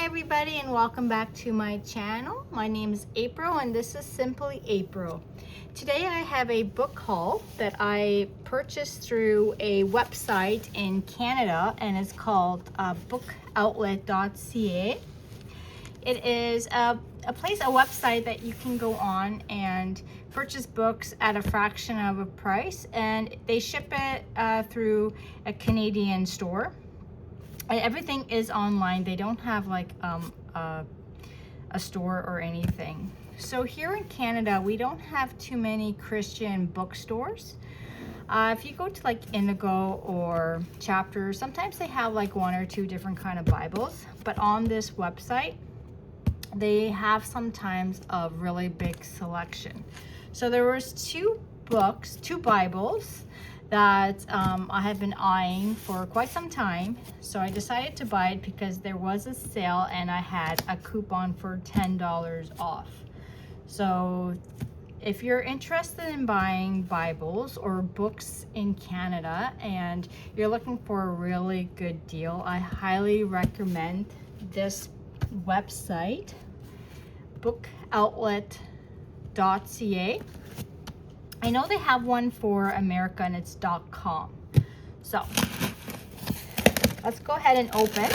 Hi everybody and welcome back to my channel. My name is April and this is Simply April. Today I have a book haul that I purchased through a website in Canada and it's called bookoutlet.ca. It is a website that you can go on and purchase books at a fraction of a price, and they ship it through a Canadian store. And everything is online. They don't have like a store or anything. So here in Canada, we don't have too many Christian bookstores. If you go to like Indigo or Chapters, sometimes they have like one or two different kind of Bibles. But on this website, they have sometimes a really big selection. So there was two Bibles that I have been eyeing for quite some time. So I decided to buy it because there was a sale and I had a coupon for $10 off. So if you're interested in buying Bibles or books in Canada and you're looking for a really good deal, I highly recommend this website, bookoutlet.ca. I know they have one for America and it's .com. So let's go ahead and open.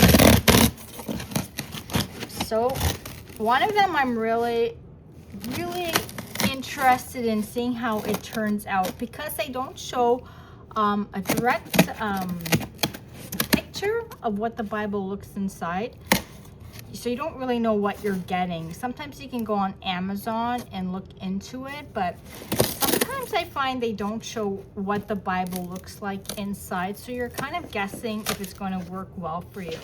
So one of them I'm really interested in seeing how it turns out, because they don't show a direct picture of what the Bible looks inside. So you don't really know what you're getting. Sometimes you can go on Amazon and look into it, but sometimes I find they don't show what the Bible looks like inside. So you're kind of guessing if it's going to work well for you.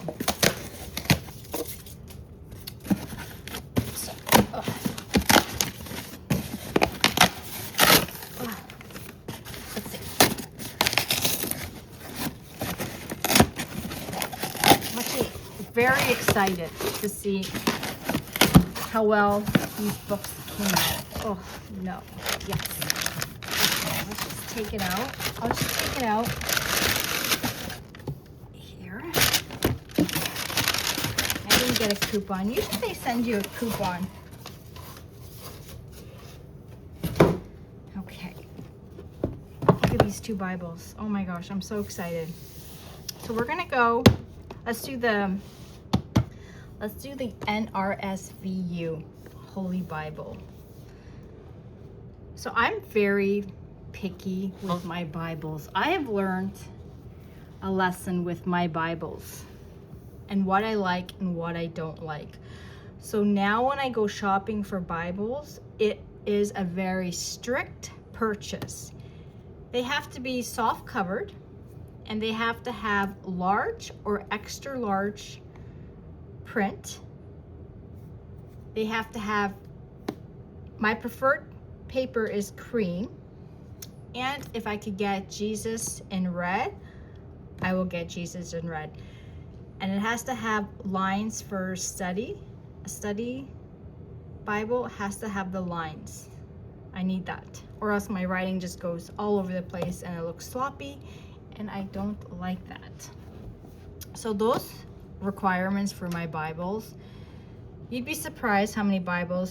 So, let's see. I'm actually very excited to see how well these books came out. Oh, no. Yes. Okay, let's just take it out. I'll just take it out here. I didn't get a coupon. Usually they send you a coupon. Okay. Look at these two Bibles. Oh my gosh, I'm so excited. So we're gonna go, let's do the NRSVU Holy Bible. So I'm very picky with my Bibles. I have learned a lesson with my Bibles and what I like and what I don't like. So now when I go shopping for Bibles, it is a very strict purchase. They have to be soft covered and they have to have large or extra large print. They have to have, my preferred paper is cream, and if I could get Jesus in red, I will get Jesus in red. And it has to have lines for study. A study Bible has to have the lines. I need that, or else my writing just goes all over the place and it looks sloppy, and I don't like that. So those requirements for my Bibles, you'd be surprised how many Bible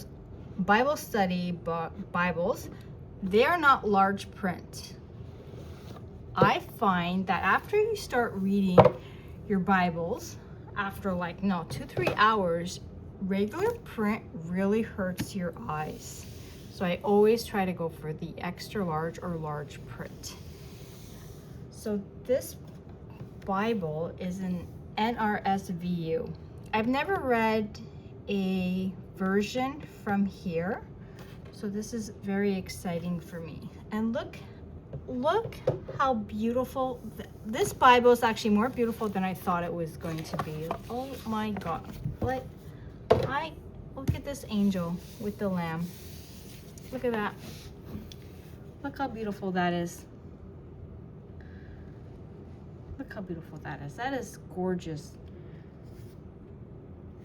study Bibles, they're not large print. I find that after you start reading your Bibles, after like 2-3 hours, regular print really hurts your eyes. So I always try to go for the extra large or large print. So this Bible is an NRSVU. I've never read a version from here, so this is very exciting for me. And look how beautiful this Bible is. Actually more beautiful than I thought it was going to be. Oh my god, look at this angel with the lamb. Look at that. Look how beautiful that is. Look how beautiful that is. That is gorgeous.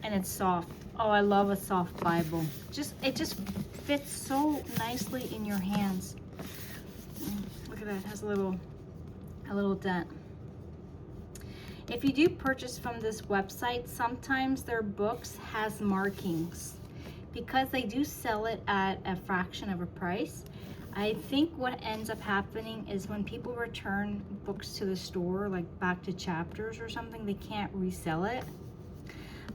And it's soft. Oh, I love a soft Bible. It just fits so nicely in your hands. Look at that. It has a little dent. If you do purchase from this website, sometimes their books has markings because they do sell it at a fraction of a price. I think what ends up happening is when people return books to the store, like back to Chapters or something, they can't resell it.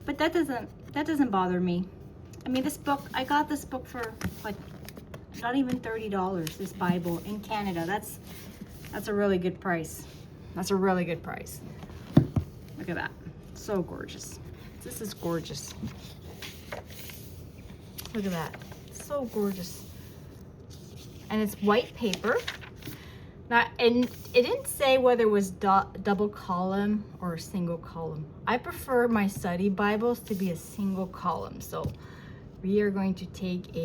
But that doesn't bother me. I mean, this book, I got this book for like not even $30, this Bible in Canada. That's a really good price. That's a really good price. Look at that. So gorgeous. This is gorgeous. Look at that. So gorgeous. And it's white paper. Now, and it didn't say whether it was double column or a single column. I prefer my study Bibles to be a single column. So we are going to take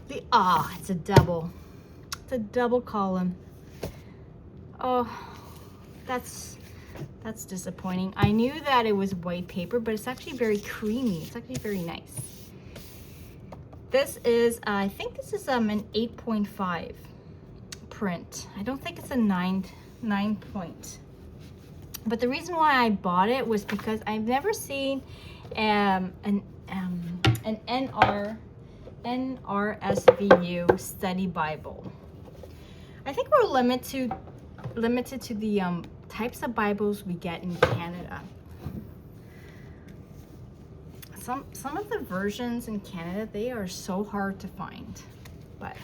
it's a double column. Oh, that's disappointing. I knew that it was white paper, but it's actually very creamy. It's actually very nice. This is, I think this is an 8.5 print. I don't think it's a 9 point. But the reason why I bought it was because I've never seen an NRSVU study Bible. I think we're limited to the types of Bibles we get in Canada. Some of the versions in Canada, they are so hard to find. But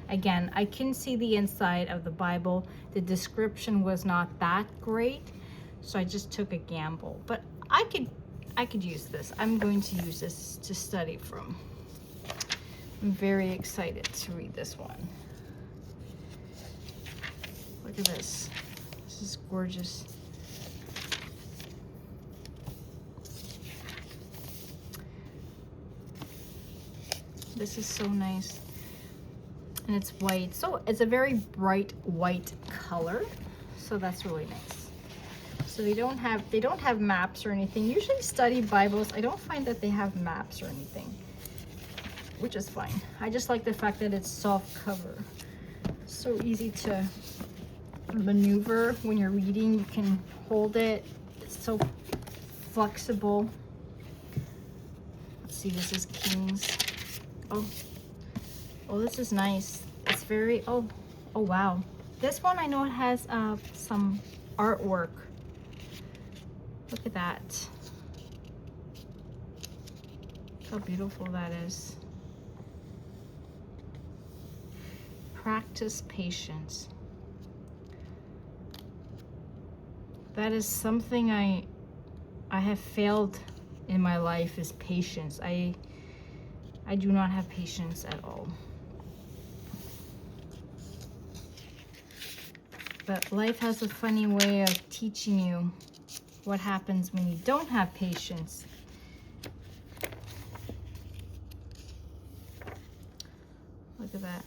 again, I couldn't see the inside of the Bible. The description was not that great, so I just took a gamble. But I could use this. I'm going to use this to study from. I'm very excited to read this one. Look at this. This is gorgeous. This is so nice. And it's white. So it's a very bright white color. So that's really nice. So they don't have maps or anything. Usually study Bibles, I don't find that they have maps or anything, which is fine. I just like the fact that it's soft cover. So easy to maneuver when you're reading. You can hold it. It's so flexible. Let's see, this is Kings. Oh, this is nice. It's very, oh wow. This one, I know it has some artwork. Look at that. How beautiful that is. Practice patience. That is something I have failed in my life, is patience. I do not have patience at all. But life has a funny way of teaching you what happens when you don't have patience. Look at that.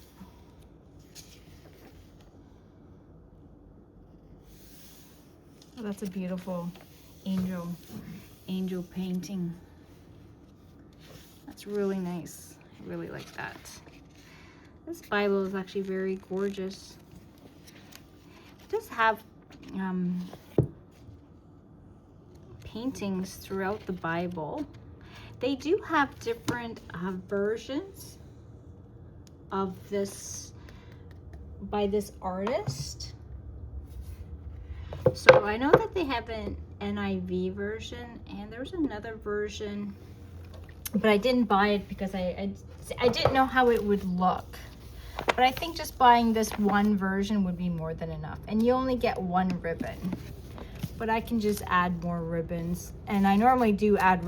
Oh, that's a beautiful angel painting. That's really nice. I really like that. This Bible is actually very gorgeous. It does have paintings throughout the Bible. They do have different versions of this by this artist. So I know that they have an NIV version, and there's another version, but I didn't buy it because I didn't know how it would look. But I think just buying this one version would be more than enough. And you only get one ribbon. But I can just add more ribbons. And I normally do add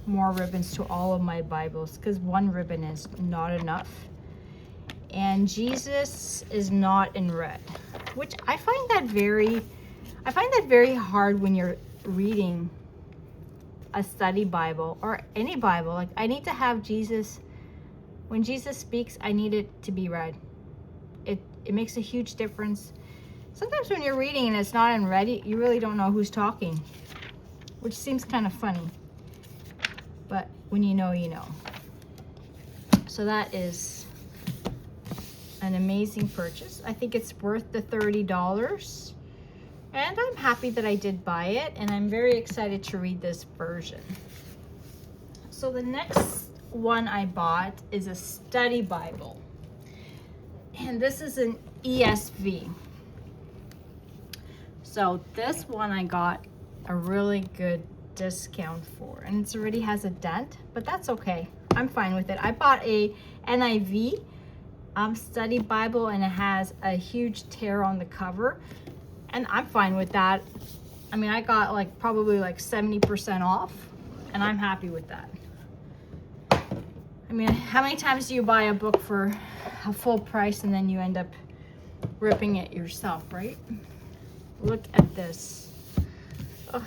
more ribbons to all of my Bibles, because one ribbon is not enough. And Jesus is not in red, which I find that very hard when you're reading a study Bible or any Bible. Like, I need to have Jesus, when Jesus speaks, I need it to be red. It makes a huge difference. Sometimes when you're reading and it's not in red, you really don't know who's talking, which seems kind of funny. But when you know, you know. So that is an amazing purchase. I think it's worth the $30. And I'm happy that I did buy it, and I'm very excited to read this version. So the next one I bought is a study Bible. And this is an ESV. So this one I got a really good discount for, and it already has a dent, but that's okay. I'm fine with it. I bought a NIV study Bible, and it has a huge tear on the cover, and I'm fine with that. I mean, I got like probably like 70% off, and I'm happy with that. I mean, how many times do you buy a book for a full price and then you end up ripping it yourself, right? Look at this. Oh,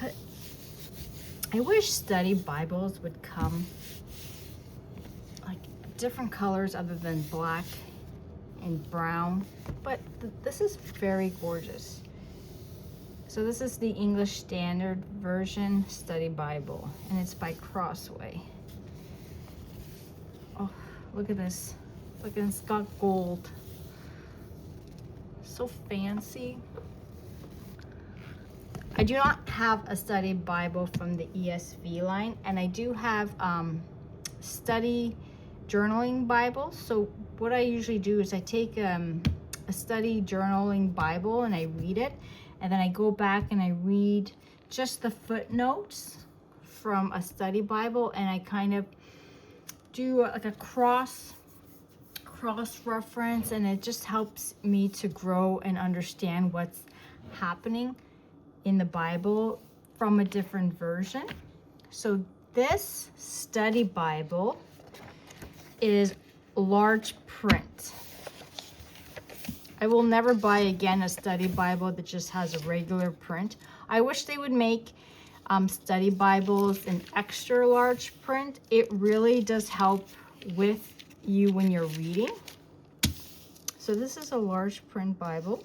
I wish study Bibles would come like different colors other than black and brown, but this is very gorgeous. So this is the English Standard Version Study Bible, and it's by Crossway. Oh, look at this. Look, it's got gold. So fancy. I do not have a study Bible from the ESV line, and I do have study journaling Bibles. So what I usually do is I take a study journaling Bible and I read it, and then I go back and I read just the footnotes from a study Bible, and I kind of do like a cross reference, and it just helps me to grow and understand what's happening in the Bible from a different version. So this study Bible is large print. I will never buy again a study Bible that just has a regular print. I wish they would make study Bibles in extra large print. It really does help with you when you're reading. So this is a large print Bible.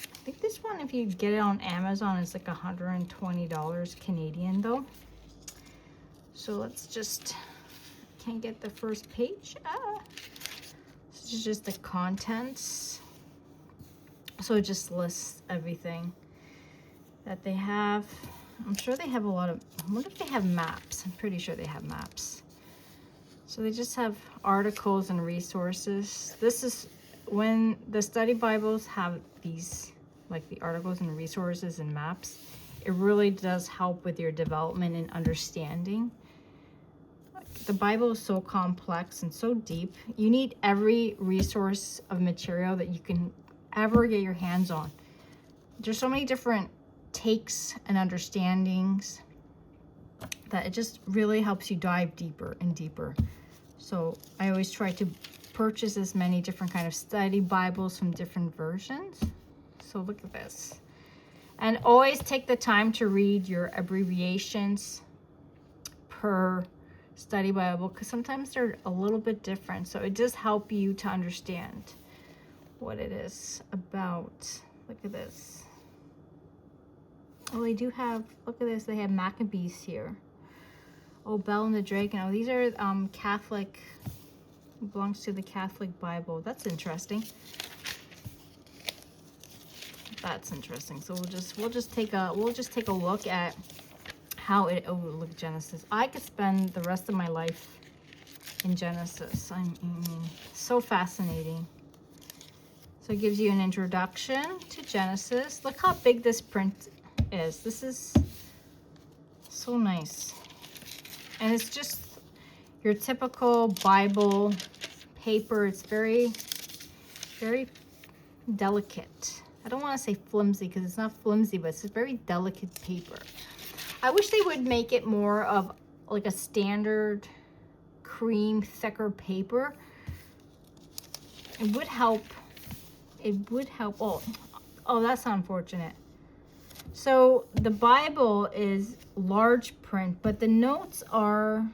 I think this one, if you get it on Amazon, is like $120 Canadian though. So let's just, can't get the first page. This is just the contents. So it just lists everything that they have. I'm sure they have a lot of, I wonder if they have maps. I'm pretty sure they have maps. So they just have articles and resources. This is when the study Bibles have these, like the articles and resources and maps, it really does help with your development and understanding. The Bible is so complex and so deep. You need every resource of material that you can ever get your hands on. There's so many different takes and understandings that it just really helps you dive deeper and deeper. So I always try to purchase as many different kind of study Bibles from different versions. So look at this. And always take the time to read your abbreviations per study Bible, because sometimes they're a little bit different. So it does help you to understand what it is about. Look at this. Oh, they do have, look at this, they have Maccabees here. Oh, Bell and the Dragon. Oh, these are Catholic, belongs to the Catholic Bible. That's interesting. That's interesting. So we'll just take a look at how it, oh look, Genesis. I could spend the rest of my life in Genesis. I mean, so fascinating. So it gives you an introduction to Genesis. Look how big this print is. This is so nice. And it's just your typical Bible paper. It's very, very delicate. I don't want to say flimsy because it's not flimsy, but it's a very delicate paper. I wish they would make it more of like a standard cream, thicker paper. It would help. It would help. Oh, that's unfortunate. So the Bible is large print, but the notes are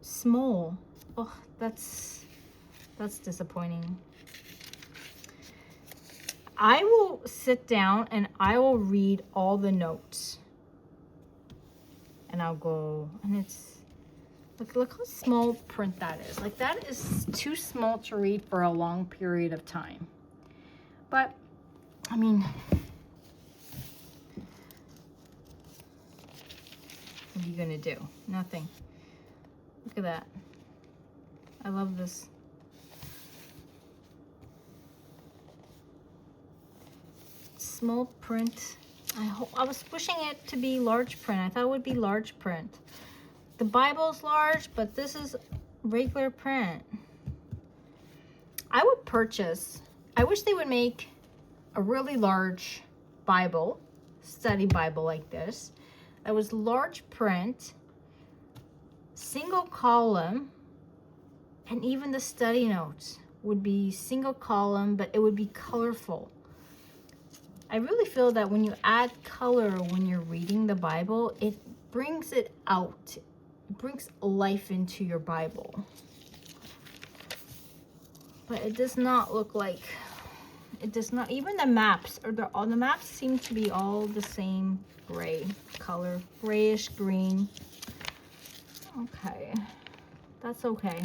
small. Oh, that's disappointing. I will sit down and I will read all the notes. And I'll go, and it's, look how small print that is. Like, that is too small to read for a long period of time. But I mean, what are you gonna do? Nothing. Look at that. I love this. Small print. I was pushing it to be large print. I thought it would be large print. The Bible's large, but this is regular print. I would purchase. I wish they would make a really large Bible, study Bible like this. That was large print, single column, and even the study notes would be single column, but it would be colorful. I really feel that when you add color when you're reading the Bible, it brings it out. It brings life into your Bible. But it does not look like, it does not, even the maps, all the maps seem to be all the same gray color, grayish green. Okay, that's okay.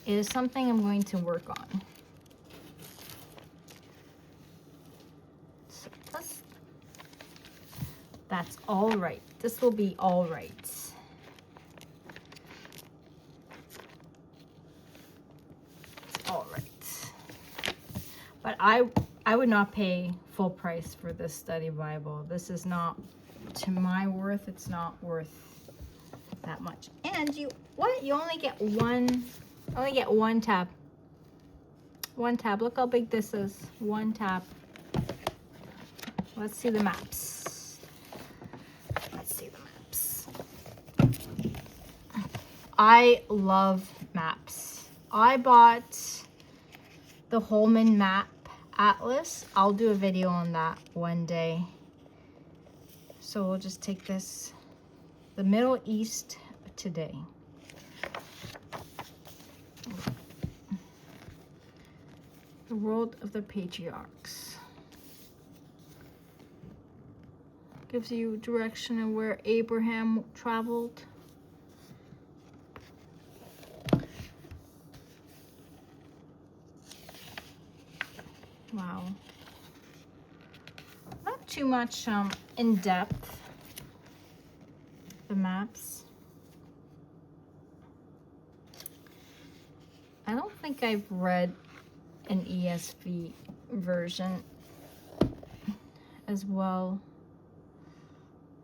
It is something I'm going to work on. So that's all right. This will be all right. All right. But I would not pay full price for this study Bible. This is not, to my worth, it's not worth that much. And you only get one tab. One tab. Look how big this is. One tab. Let's see the maps. Let's see the maps. I love maps. I bought the Holman Map Atlas. I'll do a video on that one day. So we'll just take this, the Middle East today. The World of the Patriarchs. Gives you direction of where Abraham traveled. Wow. Not too much in depth, the maps. I don't think I've read an ESV version as well.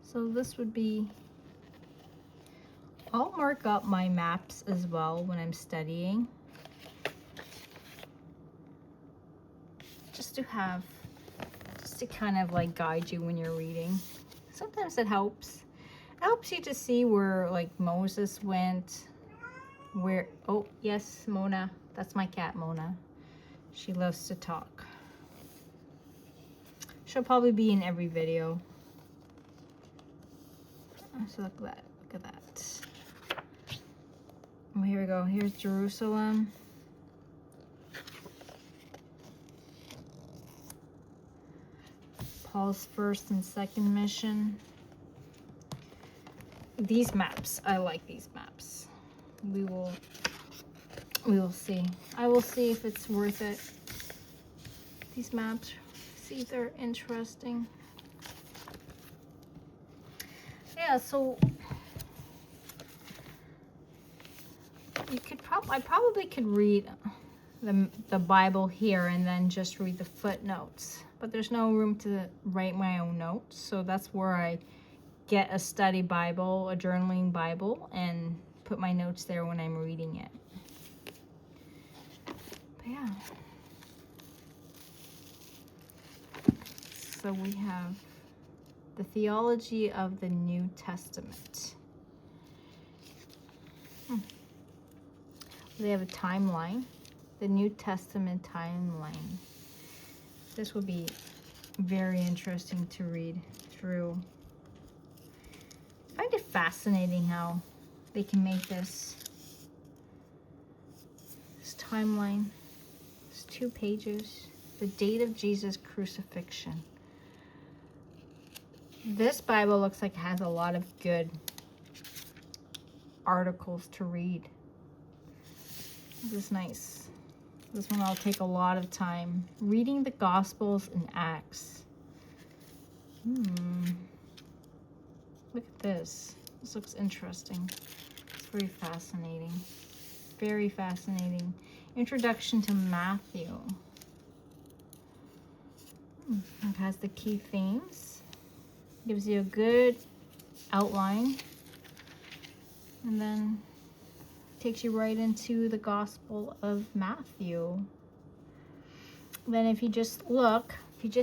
So this would be, I'll mark up my maps as well when I'm studying. Just to kind of like guide you when you're reading. Sometimes it helps. It helps you to see where like Moses went, where, oh yes, Mona, that's my cat Mona. She loves to talk. She'll probably be in every video. So look at that. Oh, here we go. Here's Jerusalem. Paul's first and second mission. These maps, I like these maps. We will see. I will see if it's worth it. These maps, see if they're interesting. Yeah, so you could I probably could read the Bible here and then just read the footnotes, but there's no room to write my own notes, so that's where I get a study Bible, a journaling Bible, and put my notes there when I'm reading it. But yeah, so we have the theology of the New Testament. They have a timeline, the New Testament timeline. This will be very interesting to read through. I find it fascinating how they can make this timeline. It's 2 pages. The date of Jesus' crucifixion. This Bible looks like it has a lot of good articles to read. This is nice. This one I'll take a lot of time. Reading the Gospels and Acts. Look at this. This looks interesting. It's very fascinating. Very fascinating. Introduction to Matthew. It has the key themes. Gives you a good outline. And then takes you right into the Gospel of Matthew. Then if you just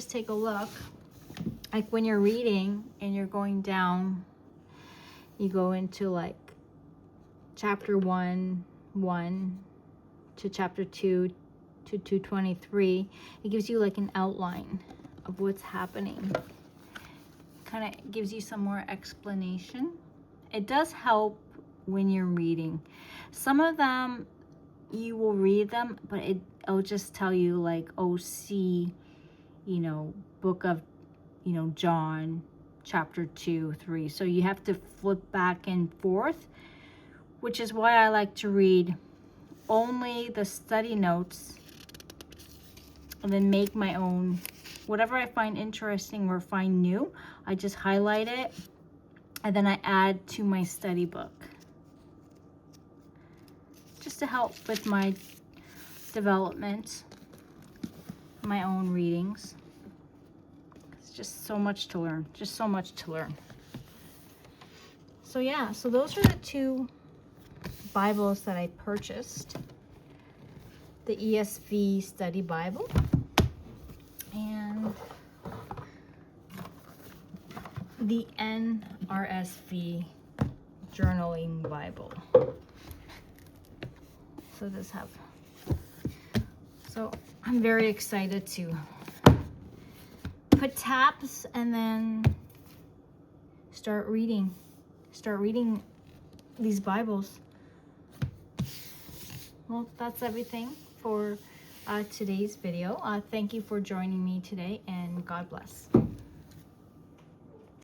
take a look, like when you're reading and you're going down, you go into like chapter 1 to chapter 2 to 223. It gives you like an outline of what's happening. Kind of gives you some more explanation. It does help when you're reading. Some of them you will read them, but it'll just tell you like, oh, see, book of, John, chapter 2, 3. So you have to flip back and forth, which is why I like to read only the study notes and then make my own. Whatever I find interesting or find new, I just highlight it and then I add to my study book. Just to help with my development, my own readings. It's just so much to learn, So yeah, so those are the two Bibles that I purchased. The ESV Study Bible and the NRSV Journaling Bible. So so I'm very excited to put tabs and then start reading these Bibles. Well, that's everything for today's video. Thank you for joining me today, and God bless.